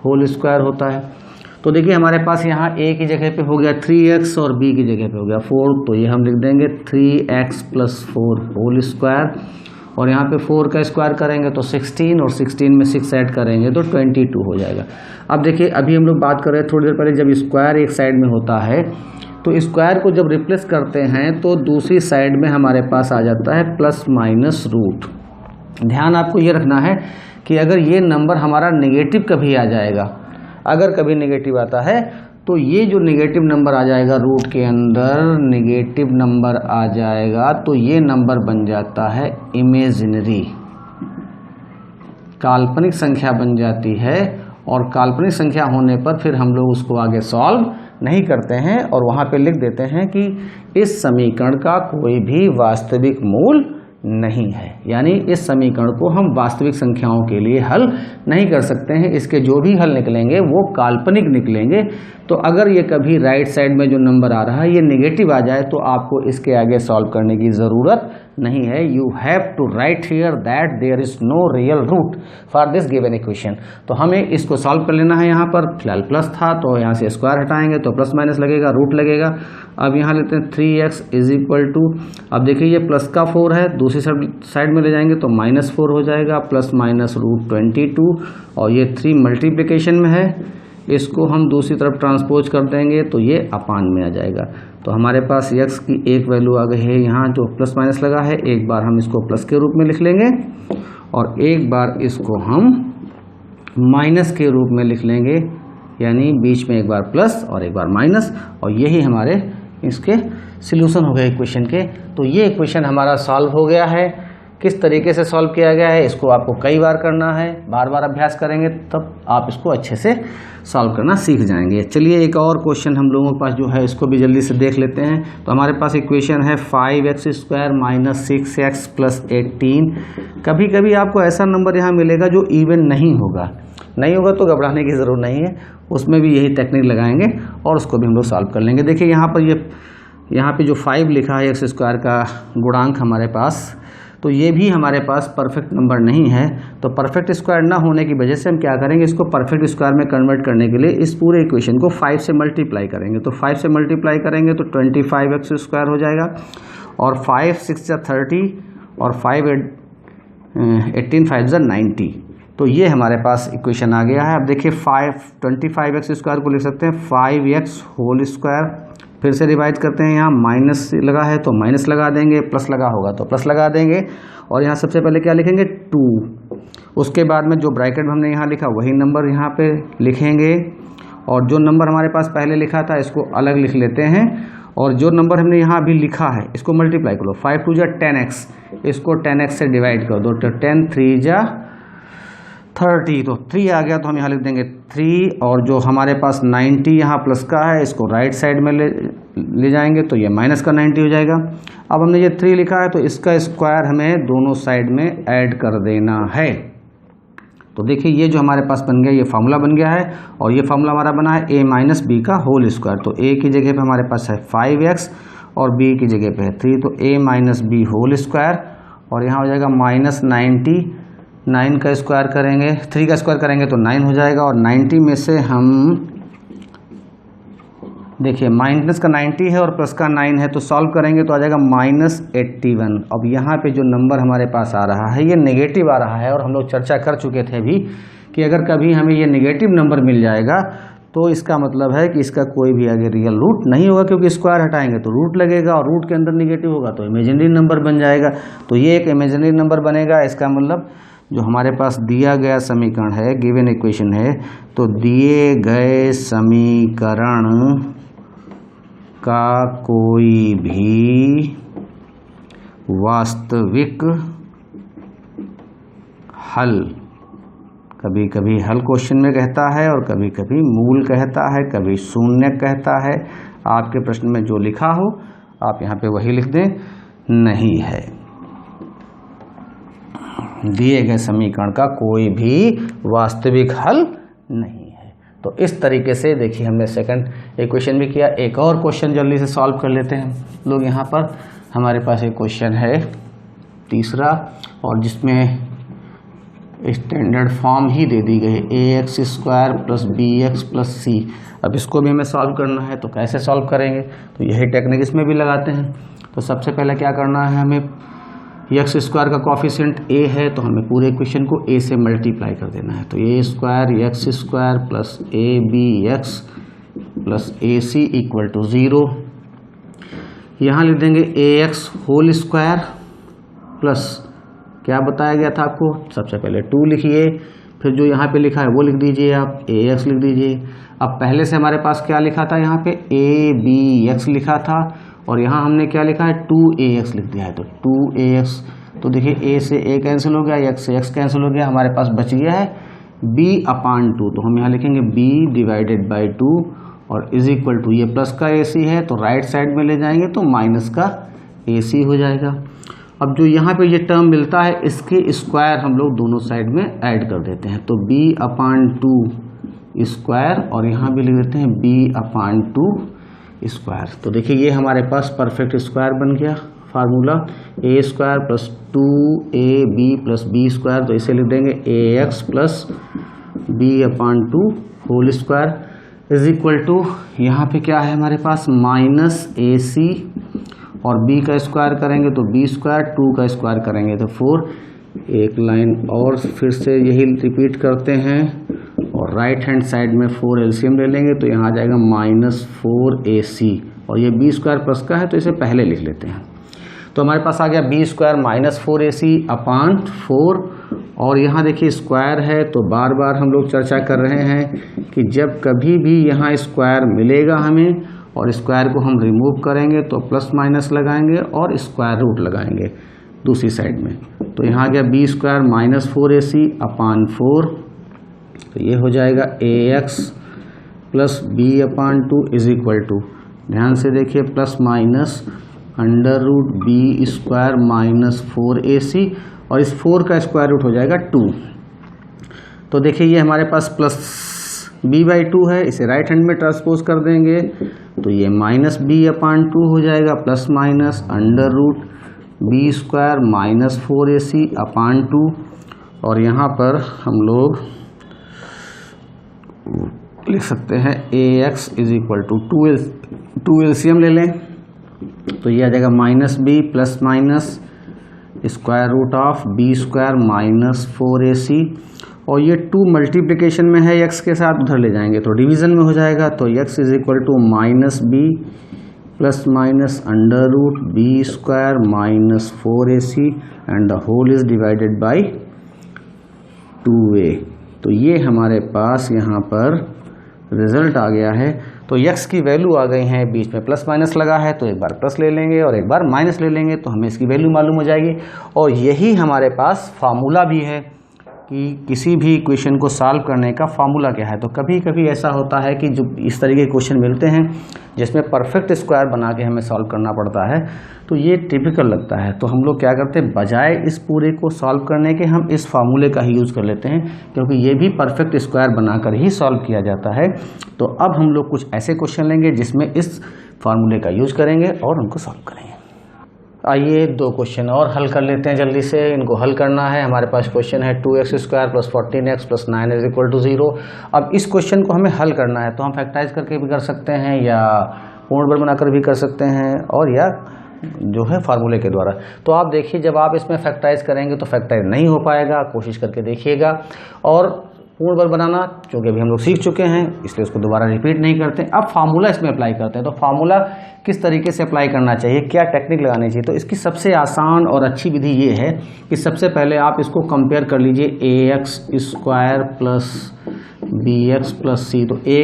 S1: होल स्क्वायर होता है। तो देखिए हमारे पास यहाँ a की जगह पे हो गया 3x और b की जगह पे हो गया 4, तो ये हम लिख देंगे 3x + 4 होल स्क्वायर। और यहाँ पे 4 का स्क्वायर करेंगे तो 16 और 16 में 6 ऐड करेंगे तो 22 हो जाएगा। अब देखिए अभी हम लोग बात कर रहे हैं थोड़ी देर पहले, जब स्क्वायर एक साइड में होता है तो स्क्वायर को जब रिप्लेस करते हैं तो दूसरी साइड में हमारे पास आ जाता है प्लस माइनस रूट। ध्यान आपको ये रखना है कि अगर ये नंबर हमारा नेगेटिव कभी आ जाएगा, अगर कभी नेगेटिव आता है तो ये जो नेगेटिव नंबर आ जाएगा रूट के अंदर नेगेटिव नंबर आ जाएगा, तो ये नंबर बन जाता है इमेजिनरी, काल्पनिक संख्या बन जाती है। और काल्पनिक संख्या होने पर फिर हम लोग उसको आगे सॉल्व नहीं करते हैं और वहाँ पे लिख देते हैं कि इस समीकरण का कोई भी वास्तविक मूल नहीं है, यानी इस समीकरण को हम वास्तविक संख्याओं के लिए हल नहीं कर सकते हैं, इसके जो भी हल निकलेंगे वो काल्पनिक निकलेंगे। तो अगर ये कभी राइट साइड में जो नंबर आ रहा है ये नेगेटिव आ जाए तो आपको इसके आगे सॉल्व करने की ज़रूरत नहीं है। You have to write here that there is no real root for this given equation. तो हमें इसको सॉल्व कर लेना है। यहाँ पर फिलहाल प्लस था तो यहाँ से स्क्वायर हटाएंगे तो प्लस माइनस लगेगा, रूट लगेगा। अब यहाँ लेते हैं 3x इज इक्वल टू, अब देखिए ये प्लस का 4 है, दूसरी साइड में ले जाएंगे तो -4 हो जाएगा, प्लस माइनस रूट 22, और ये 3 मल्टीप्लिकेशन में है, इसको हम दूसरी तरफ ट्रांसपोज कर देंगे तो ये अपान में आ जाएगा। तो हमारे पास x की एक वैल्यू आ गई है, यहाँ जो प्लस माइनस लगा है एक बार हम इसको प्लस के रूप में लिख लेंगे और एक बार इसको हम माइनस के रूप में लिख लेंगे, यानी बीच में एक बार प्लस और एक बार माइनस, और यही हमारे इसके सॉल्यूशन हो गए इक्वेशन के। तो ये इक्वेशन हमारा सॉल्व हो गया है। किस तरीके से सॉल्व किया गया है इसको आपको कई बार करना है, बार बार अभ्यास करेंगे तब आप इसको अच्छे से सॉल्व करना सीख जाएंगे। चलिए एक और क्वेश्चन हम लोगों के पास जो है इसको भी जल्दी से देख लेते हैं। तो हमारे पास इक्वेशन है 5x² - 6x + 18। कभी कभी आपको ऐसा नंबर यहाँ मिलेगा जो इवन नहीं होगा तो घबराने की ज़रूरत नहीं है, उसमें भी यही टेक्निक लगाएंगे और उसको भी हम लोग सॉल्व कर लेंगे। देखिए यहाँ पे जो 5 लिखा है x² का गुणांक हमारे पास, तो ये भी हमारे पास परफेक्ट नंबर नहीं है। तो परफेक्ट स्क्वायर ना होने की वजह से हम क्या करेंगे, इसको परफेक्ट स्क्वायर में कन्वर्ट करने के लिए इस पूरे इक्वेशन को 5 से मल्टीप्लाई करेंगे। तो 5 से मल्टीप्लाई करेंगे तो 25x² हो जाएगा, और 5 6 जा 30 और 5 18 5 जा 90। तो ये हमारे पास इक्वेशन आ गया है। अब देखिए 25x² को लिख सकते हैं 5x², फिर से डिवाइड करते हैं, यहाँ माइनस लगा है तो माइनस लगा देंगे, प्लस लगा होगा तो प्लस लगा देंगे, और यहाँ सबसे पहले क्या लिखेंगे 2, उसके बाद में जो ब्रैकेट हमने यहाँ लिखा वही नंबर यहाँ पे लिखेंगे, और जो नंबर हमारे पास पहले लिखा था इसको अलग लिख लेते हैं, और जो नंबर हमने यहाँ अभी लिखा है इसको मल्टीप्लाई करो, 5 2 जा 10x, इसको 10x से डिवाइड कर दो तो 10 3 जा 30, तो 3 आ गया तो हम यहाँ लिख देंगे 3, और जो हमारे पास 90 यहाँ प्लस का है इसको राइट साइड में ले जाएंगे तो ये माइनस का 90 हो जाएगा। अब हमने ये 3 लिखा है तो इसका स्क्वायर हमें दोनों साइड में ऐड कर देना है। तो देखिए ये जो हमारे पास बन गया, ये फार्मूला बन गया है, और ये फार्मूला हमारा बना है a - b का होल स्क्वायर। तो a की जगह पे हमारे पास है 5x और b की जगह पे है 3, तो a - b होल स्क्वायर, और यहाँ हो जाएगा -90, 9 का स्क्वायर करेंगे, 3 का स्क्वायर करेंगे तो 9 हो जाएगा, और 90 में से हम देखिए माइनस का 90 है और प्लस का 9 है, तो सॉल्व करेंगे तो आ जाएगा -81। अब यहाँ पे जो नंबर हमारे पास आ रहा है ये नेगेटिव आ रहा है, और हम लोग चर्चा कर चुके थे अभी कि अगर कभी हमें ये नेगेटिव नंबर मिल जाएगा तो इसका मतलब है कि इसका कोई भी आगे रियल रूट नहीं होगा, क्योंकि स्क्वायर हटाएंगे तो रूट लगेगा, और रूट के अंदर नेगेटिव होगा तो इमेजिनरी नंबर बन जाएगा। तो ये एक इमेजिनरी नंबर बनेगा। इसका मतलब जो हमारे पास दिया गया समीकरण है, गिवन इक्वेशन है, तो दिए गए समीकरण का कोई भी वास्तविक हल, कभी कभी हल क्वेश्चन में कहता है और कभी कभी मूल कहता है, कभी शून्य कहता है, आपके प्रश्न में जो लिखा हो आप यहाँ पे वही लिख दें, नहीं है। दिए गए समीकरण का कोई भी वास्तविक हल नहीं है। तो इस तरीके से देखिए हमने सेकंड इक्वेशन भी किया। एक और क्वेश्चन जल्दी से सॉल्व कर लेते हैं लोग। यहाँ पर हमारे पास एक क्वेश्चन है तीसरा, और जिसमें स्टैंडर्ड फॉर्म ही दे दी गई है ax² + bx + c। अब इसको भी हमें सॉल्व करना है, तो कैसे सॉल्व करेंगे, तो यही टेक्निक इसमें भी लगाते हैं। तो सबसे पहले क्या करना है, हमें x² का कॉफिशिएंट a है तो हमें पूरे इक्वेशन को a से मल्टीप्लाई कर देना है। तो a² x² + abx + ac = 0। यहाँ लिख देंगे ax होल स्क्वायर प्लस क्या बताया गया था आपको, सबसे पहले 2 लिखिए, फिर जो यहाँ पे लिखा है वो लिख दीजिए, आप ax लिख दीजिए। अब पहले से हमारे पास क्या लिखा था, यहाँ पे abx लिखा था और यहाँ हमने क्या लिखा है 2ax लिख दिया है, तो 2ax। तो देखिए a से a कैंसिल हो गया, x से x कैंसिल हो गया, हमारे पास बच गया है b/2। तो हम यहाँ लिखेंगे b डिवाइडेड बाई 2 और इज इक्वल टू, ये प्लस का ac है तो राइट साइड में ले जाएंगे तो माइनस का ac हो जाएगा। अब जो यहाँ पे ये टर्म मिलता है इसके स्क्वायर हम लोग दोनों साइड में ऐड कर देते हैं, तो b/2 स्क्वायर और यहाँ भी लिख देते हैं b/2 स्क्वायर। तो देखिए ये हमारे पास परफेक्ट स्क्वायर बन गया formula, a square plus 2ab plus b square, तो इसे लिख देंगे ax plus b/2 whole square is equal to, यहाँ पे क्या है हमारे पास माइनस ac और b का स्क्वायर करेंगे तो b स्क्वायर, 2 का स्क्वायर करेंगे तो 4। एक लाइन और फिर से यही रिपीट करते हैं और राइट हैंड साइड में 4 एलसीएम ले लेंगे तो यहाँ आ जाएगा -4ac और ये b स्क्वायर प्लस का है तो इसे पहले लिख लेते हैं। तो हमारे पास आ गया b स्क्वायर -4ac/4 और यहाँ देखिए स्क्वायर है तो बार बार हम लोग चर्चा कर रहे हैं कि जब कभी भी यहाँ स्क्वायर मिलेगा हमें और स्क्वायर को हम रिमूव करेंगे तो प्लस माइनस लगाएंगे और स्क्वायर रूट लगाएंगे दूसरी साइड में। तो यहाँ आ गया b स्क्वायर -4ac/4, तो ये हो जाएगा ax plus b/2 is equal to, ध्यान से देखिए plus minus √b square -4ac और इस 4 का स्क्वायर रूट हो जाएगा 2। तो देखिए ये हमारे पास प्लस b/2 है, इसे राइट हैंड में ट्रांसपोज कर देंगे तो ये -b/2 हो जाएगा plus minus √b square -4ac/2 और यहाँ पर हम लोग लिख सकते हैं ax is equal to 2 LCM ले लें तो ये आ जाएगा -b plus minus square root of b square -4ac और ये 2 मल्टीप्लिकेशन में है x के साथ, उधर ले जाएंगे तो डिवीज़न में हो जाएगा तो x is equal to -b plus minus √b square -4ac and the whole is divided by 2a। तो ये हमारे पास यहाँ पर रिजल्ट आ गया है। तो x की वैल्यू आ गई है, बीच में प्लस माइनस लगा है तो एक बार प्लस ले लेंगे और एक बार माइनस ले लेंगे तो हमें इसकी वैल्यू मालूम हो जाएगी। और यही हमारे पास फार्मूला भी है कि किसी भी इक्वेशन को सॉल्व करने का फार्मूला क्या है। तो कभी कभी ऐसा होता है कि जो इस तरीके के क्वेश्चन मिलते हैं जिसमें परफेक्ट स्क्वायर बना के हमें सॉल्व करना पड़ता है तो ये टिपिकल लगता है, तो हम लोग क्या करते हैं बजाय इस पूरे को सॉल्व करने के हम इस फार्मूले का ही यूज़ कर लेते हैं क्योंकि ये भी परफेक्ट स्क्वायर बनाकर ही सॉल्व किया जाता है। तो अब हम लोग कुछ ऐसे क्वेश्चन लेंगे जिसमें इस फार्मूले का यूज़ करेंगे और उनको सॉल्व करेंगे। आइए 2 क्वेश्चन और हल कर लेते हैं जल्दी से। इनको हल करना है, हमारे पास क्वेश्चन है 2x square plus 14x plus 9 is equal to 0। अब इस क्वेश्चन को हमें हल करना है तो हम फैक्टराइज करके भी कर सकते हैं या पूर्ण वर्ग बनाकर भी कर सकते हैं और या जो है फार्मूले के द्वारा। तो आप देखिए जब आप इसमें फैक्टराइज करेंगे तो फैक्टराइज नहीं हो पाएगा, कोशिश करके देखिएगा। और पूर्ण वर्ग बनाना चूँकि अभी हम लोग सीख चुके हैं इसलिए उसको दोबारा रिपीट नहीं करते। अब फार्मूला इसमें अप्लाई करते हैं। तो फार्मूला किस तरीके से अप्लाई करना चाहिए, क्या टेक्निक लगानी चाहिए, तो इसकी सबसे आसान और अच्छी विधि ये है कि सबसे पहले आप इसको कंपेयर कर लीजिए ax square plus bx plus c। तो a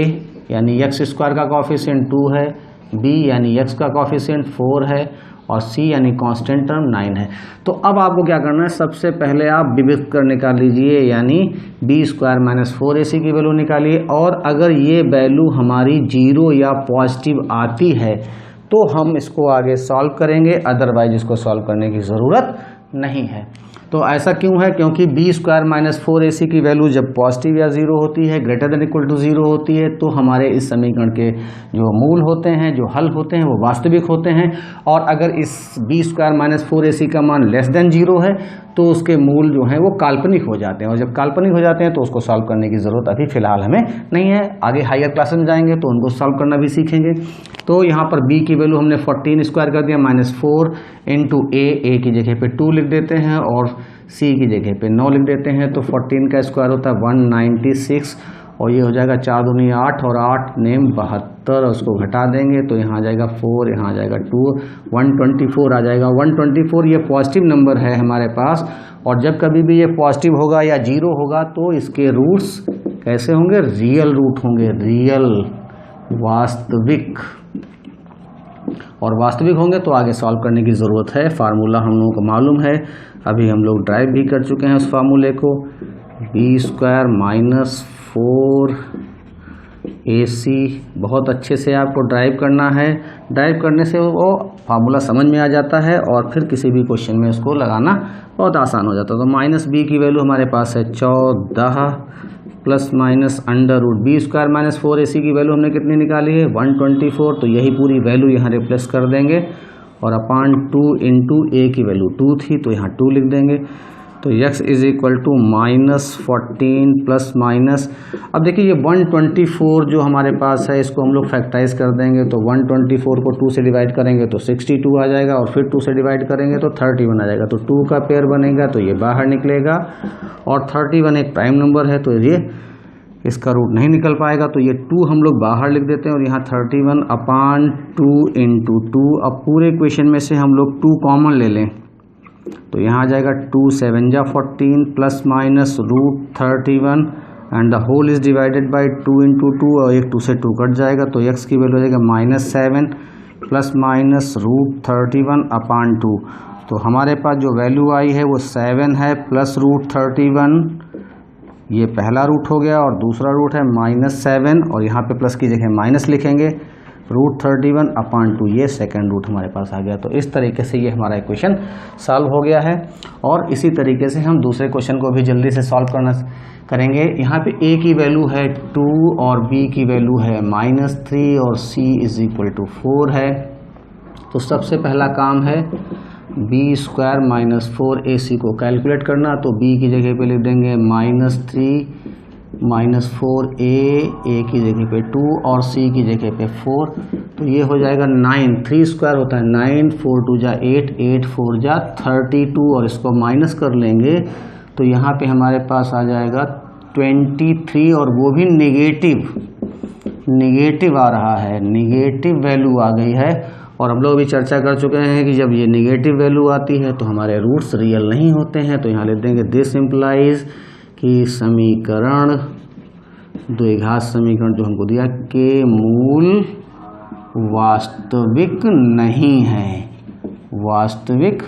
S1: यानी x स्क्वायर का कॉफिशिएंट 2 है, b यानी x का कॉफिशिएंट 4 है और c यानी कांस्टेंट टर्म 9 है। तो अब आपको क्या करना है, सबसे पहले आप विभक्त कर निकाल लीजिए यानी b स्क्वायर -4ac की वैल्यू निकालिए और अगर ये वैल्यू हमारी 0 या पॉजिटिव आती है तो हम इसको आगे सॉल्व करेंगे, अदरवाइज इसको सॉल्व करने की ज़रूरत नहीं है। तो ऐसा क्यों है, क्योंकि b स्क्वायर -4ac की वैल्यू जब पॉजिटिव या 0 होती है, ग्रेटर देन इक्वल टू 0 होती है, तो हमारे इस समीकरण के जो मूल होते हैं, जो हल होते हैं, वो वास्तविक होते हैं। और अगर इस b स्क्वायर -4ac का मान लेस देन 0 है तो उसके मूल जो हैं वो काल्पनिक हो जाते हैं और जब काल्पनिक हो जाते हैं तो उसको सॉल्व करने की ज़रूरत अभी फ़िलहाल हमें नहीं है। आगे हायर क्लास में जाएंगे तो उनको सॉल्व करना भी सीखेंगे। तो यहाँ पर b की वैल्यू हमने 14 स्क्वायर कर दिया -4 इंटू a की जगह पे 2 लिख देते हैं और c की जगह पे 9 लिख देते हैं। तो 14 का स्क्वायर होता है 196 और ये हो जाएगा 4 दूनी 8 और 8 नेम 72, उसको घटा देंगे तो यहाँ आ जाएगा 4, यहाँ आ जाएगा 2, 124 आ जाएगा। 124 ये पॉजिटिव नंबर है हमारे पास, और जब कभी भी ये पॉजिटिव होगा या जीरो होगा तो इसके रूट्स कैसे होंगे, रियल रूट होंगे, रियल वास्तविक, और वास्तविक होंगे तो आगे सॉल्व करने की ज़रूरत है। फार्मूला हम लोगों को मालूम है, अभी हम लोग ड्राइव भी कर चुके हैं उस फार्मूले को, b² - 4ac। बहुत अच्छे से आपको ड्राइव करना है, ड्राइव करने से वो फार्मूला समझ में आ जाता है और फिर किसी भी क्वेश्चन में उसको लगाना बहुत आसान हो जाता है। तो -b की वैल्यू हमारे पास है 14 plus minus under root b² - 4ac की वैल्यू हमने कितनी निकाली है 124, तो यही पूरी वैल्यू यहाँ रिप्लेस कर देंगे, और अपान 2 इंटू a की वैल्यू 2 थी तो यहाँ 2 लिख देंगे। तो x is equal to -14 plus minus, अब देखिए ये 124 जो हमारे पास है इसको हम लोग फैक्टराइज कर देंगे, तो 124 को 2 से डिवाइड करेंगे तो 62 आ जाएगा, और फिर 2 से डिवाइड करेंगे तो 31 आ जाएगा। तो 2 का पेयर बनेगा तो ये बाहर निकलेगा, और 31 एक प्राइम नंबर है तो ये इसका रूट नहीं निकल पाएगा, तो ये 2 हम लोग बाहर लिख देते हैं, और यहाँ 31 अपान 2 इंटू 2। अब पूरे इक्वेशन में से हम लोग 2 कॉमन ले लें तो यहाँ आ जाएगा 2 7 जा 14 plus minus root 31 and the whole is divided by 2 into 2, और एक 2 से 2 कट जाएगा तो x की वैल्यू हो जाएगा -7 प्लस माइनस रूट 31 अपान 2। तो हमारे पास जो वैल्यू आई है वो 7 है प्लस रूट 31, ये पहला रूट हो गया, और दूसरा रूट है -7 और यहाँ पे प्लस की जगह माइनस लिखेंगे, रूट 31 अपान 2 ये सेकंड रूट हमारे पास आ गया। तो इस तरीके से ये हमारा इक्वेशन सॉल्व हो गया है, और इसी तरीके से हम दूसरे क्वेश्चन को भी जल्दी से सॉल्व करेंगे। यहाँ पे a की वैल्यू है 2 और b की वैल्यू है -3 और c इज इक्वल टू 4 है। तो सबसे पहला काम है b² - 4ac को कैलकुलेट करना, तो b की जगह पे लिख देंगे -3 -4a की जगह पे 2 और c की जगह पे 4, तो ये हो जाएगा 9, 3² होता है 9, 4 2 जा 8, 8 4 जा 32, और इसको माइनस कर लेंगे तो यहाँ पे हमारे पास आ जाएगा 23, और वो भी निगेटिव आ रहा है, निगेटिव वैल्यू आ गई है। और हम लोग भी चर्चा कर चुके हैं कि जब ये निगेटिव वैल्यू आती है तो हमारे रूट्स रियल नहीं होते हैं, तो यहाँ लिख देंगे दिस इम्प्लाइज कि समीकरण, द्विघात समीकरण जो हमको दिया के मूल वास्तविक नहीं है, वास्तविक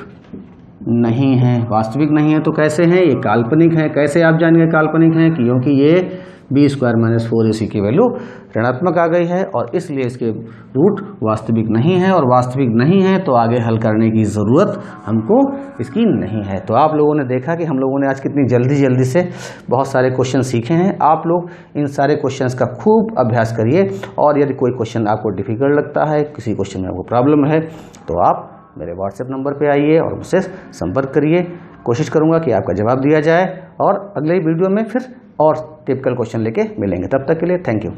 S1: नहीं है। वास्तविक नहीं है तो कैसे हैं, ये काल्पनिक है। कैसे आप जानेंगे काल्पनिक है, क्योंकि ये b² - 4ac की वैल्यू ऋणात्मक आ गई है, और इसलिए इसके रूट वास्तविक नहीं है, और वास्तविक नहीं है तो आगे हल करने की ज़रूरत हमको इसकी नहीं है। तो आप लोगों ने देखा कि हम लोगों ने आज कितनी जल्दी से बहुत सारे क्वेश्चन सीखे हैं। आप लोग इन सारे क्वेश्चंस का खूब अभ्यास करिए, और यदि कोई क्वेश्चन आपको डिफ़िकल्ट लगता है, किसी क्वेश्चन में आपको प्रॉब्लम है, तो आप मेरे व्हाट्सएप नंबर पे आइए और मुझसे संपर्क करिए। कोशिश करूँगा कि आपका जवाब दिया जाए, और अगले वीडियो में फिर और टिपिकल क्वेश्चन लेके मिलेंगे। तब तक के लिए थैंक यू।